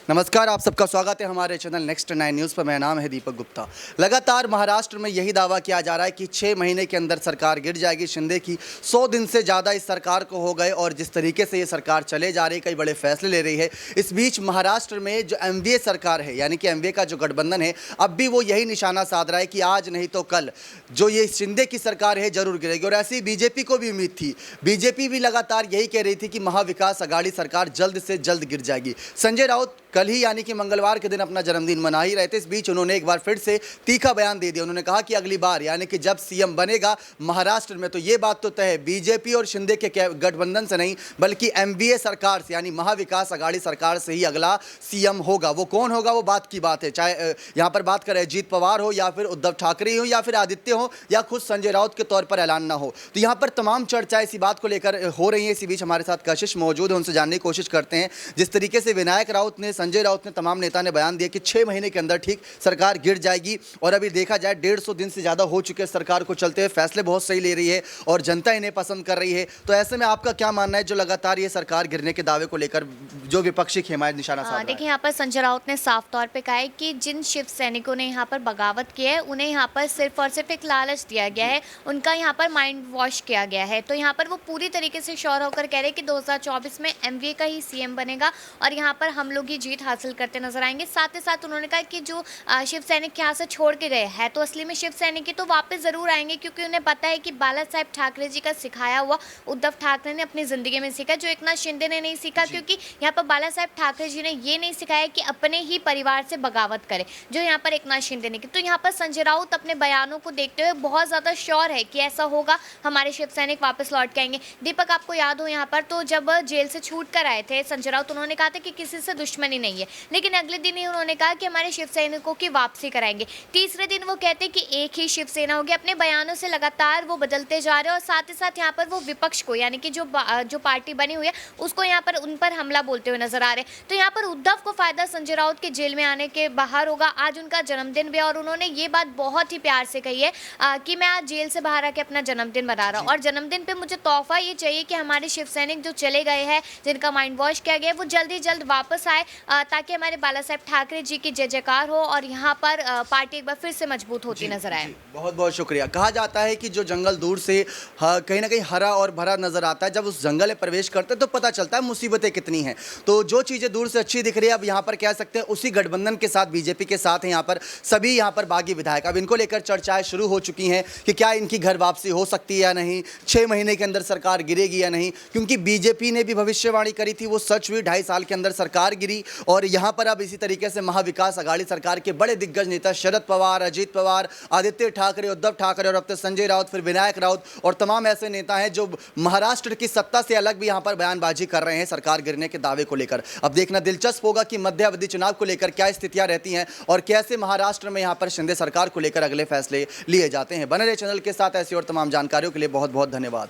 नमस्कार, आप सबका स्वागत है हमारे चैनल नेक्स्ट 9 न्यूज़ पर। मेरा नाम है दीपक गुप्ता। लगातार महाराष्ट्र में यही दावा किया जा रहा है कि 6 महीने के अंदर सरकार गिर जाएगी। शिंदे की 100 दिन से ज़्यादा इस सरकार को हो गए और जिस तरीके से ये सरकार चले जा रही है, कई बड़े फैसले ले रही है। इस बीच महाराष्ट्र में जो एमवीए सरकार है, यानी कि एमवीए का जो गठबंधन है, अब भी वो यही निशाना साध रहा है कि आज नहीं तो कल जो ये शिंदे की सरकार है जरूर गिरेगी। और ऐसी बीजेपी को भी उम्मीद थी। बीजेपी भी लगातार यही कह रही थी कि महाविकास अघाड़ी सरकार जल्द से जल्द गिर जाएगी। संजय राउत कल ही यानी कि मंगलवार के दिन अपना जन्मदिन मना ही रहे थे। इस बीच उन्होंने एक बार फिर से तीखा बयान दे दिया। उन्होंने कहा कि अगली बार यानी कि जब सीएम बनेगा महाराष्ट्र में, तो ये बात तो तय है, बीजेपी और शिंदे के गठबंधन से नहीं बल्कि एमवीए सरकार से यानी महाविकास अघाड़ी सरकार से ही अगला सीएम होगा। वो कौन होगा वो बात की बात है। चाहे यहाँ पर बात करें अजीत पवार हो या फिर उद्धव ठाकरे हो या फिर आदित्य हो या खुद संजय राउत के तौर पर ऐलान ना हो, तो यहाँ पर तमाम चर्चा इसी बात को लेकर हो रही है। इसी बीच हमारे साथ कशिश मौजूद है, उनसे जानने की कोशिश करते हैं। जिस तरीके से विनायक राउत ने, संजय राउत ने, तमाम नेता ने बयान दिया कि 6 महीने के अंदर ठीक सरकार गिर जाएगी और अभी देखा जाए 150 दिन से ज़्यादा हो चुके हैं सरकार को चलते हुए, फैसले बहुत सही ले रही है और जनता इन्हें पसंद कर रही है। तो ऐसे में आपका क्या मानना है जो लगातार ये सरकार गिरने के दावे को लेकर जो विपक्षी खेमा है निशाना साध रहा है? देखिए, यहाँ पर संजय राउत ने साफ तौर पे कहा है कि जिन शिव सैनिकों ने यहाँ पर बगावत की है उन्हें यहाँ पर सिर्फ और सिर्फ एक लालच दिया गया है, उनका यहाँ पर माइंड वॉश किया गया है। तो यहाँ पर वो पूरी तरीके से श्योर होकर कह रहे हैं कि 2024 में एमवीए का ही सीएम बनेगा और यहाँ पर हम लोग ही जीत हासिल करते नजर आएंगे। साथ ही साथ उन्होंने कहा कि जो शिव सैनिक यहाँ से छोड़ के गए हैं तो असली में शिव सैनिक ही तो वापस ज़रूर आएंगे, क्योंकि उन्हें पता है कि बाला साहेब ठाकरे जी का सिखाया हुआ उद्धव ठाकरे ने अपनी ज़िंदगी में सीखा, जो एकनाथ शिंदे ने नहीं सीखा। क्योंकि यहाँ पर बाला साहेब ठाकरे जी ने ये नहीं सिखाया कि अपने ही परिवार से बगावत करे, जो यहाँ पर एकनाथ शिंदे ने की। तो यहाँ पर संजय राउत अपने बयानों को देखते हुए बहुत ज़्यादा श्योर है कि ऐसा होगा, हमारे शिव सैनिक वापस लौट के आएंगे। दीपक, आपको याद हो यहाँ पर तो जब जेल से छूट कर आए थे संजय राउत, उन्होंने कहा था कि किसी से दुश्मनी नहीं है, लेकिन अगले दिन ही उन्होंने कहा कि हमारे शिव सैनिकों की वापसी कराएंगे। तीसरे दिन वो कहते कि एक ही शिवसेना होगी। अपने बयानों से लगातार वो बदलते जा रहे हैं और साथ ही साथ यहाँ पर वो विपक्ष को यानी कि जो पार्टी बनी हुई है उसको यहाँ पर उन पर हमला बोलते हुए नजर आ रहे हैं। तो यहाँ पर उद्धव को फायदा संजय राउत के जेल में आने के बाहर होगा। आज उनका जन्मदिन भी है और उन्होंने ये बात बहुत ही प्यार से कही है कि मैं आज जेल से बाहर आके अपना जन्मदिन मना रहा हूँ और जन्मदिन पे मुझे तोहफा ये चाहिए कि हमारे शिव सैनिक जो चले गए हैं, जिनका माइंड वॉश किया गया है, वो जल्द ही जल्द वापस आए ताकि हमारे बाला साहेब ठाकरे जी की जय जयकार हो और यहाँ पर पार्टी एक बार फिर से मजबूत होती नजर आए। बहुत बहुत शुक्रिया। कहा जाता है कि जो जंगल दूर से कहीं ना कहीं हरा और भरा नजर आता है, जब उस जंगल में प्रवेश करते हैं तो पता चलता है मुसीबतें कितनी हैं। तो जो चीज़ें दूर से अच्छी दिख रही है, अब यहाँ पर कह सकते हैं उसी गठबंधन के साथ बीजेपी के साथ हैं यहाँ पर सभी यहाँ पर बागी विधायक। अब इनको लेकर चर्चाएं शुरू हो चुकी हैं कि क्या इनकी घर वापसी हो सकती है या नहीं, 6 महीने के अंदर सरकार गिरेगी या नहीं, क्योंकि बीजेपी ने भी भविष्यवाणी करी थी, वो सच हुई, 2.5 साल के अंदर सरकार गिरी। और यहाँ पर अब इसी तरीके से महाविकास अघाड़ी सरकार के बड़े दिग्गज नेता शरद पवार, अजीत पवार, आदित्य ठाकरे, उद्धव ठाकरे और अब तक संजय राउत, फिर विनायक राउत और तमाम ऐसे नेता हैं जो महाराष्ट्र की सत्ता से अलग भी यहाँ पर बयानबाजी कर रहे हैं सरकार गिरने के दावे को लेकर। अब देखना दिलचस्प होगा कि मध्य अवधि चुनाव को लेकर क्या स्थितियां रहती हैं और कैसे महाराष्ट्र में यहाँ पर शिंदे सरकार को लेकर अगले फैसले लिए जाते हैं। बने रहे चैनल के साथ, ऐसी और तमाम जानकारियों के लिए बहुत बहुत धन्यवाद।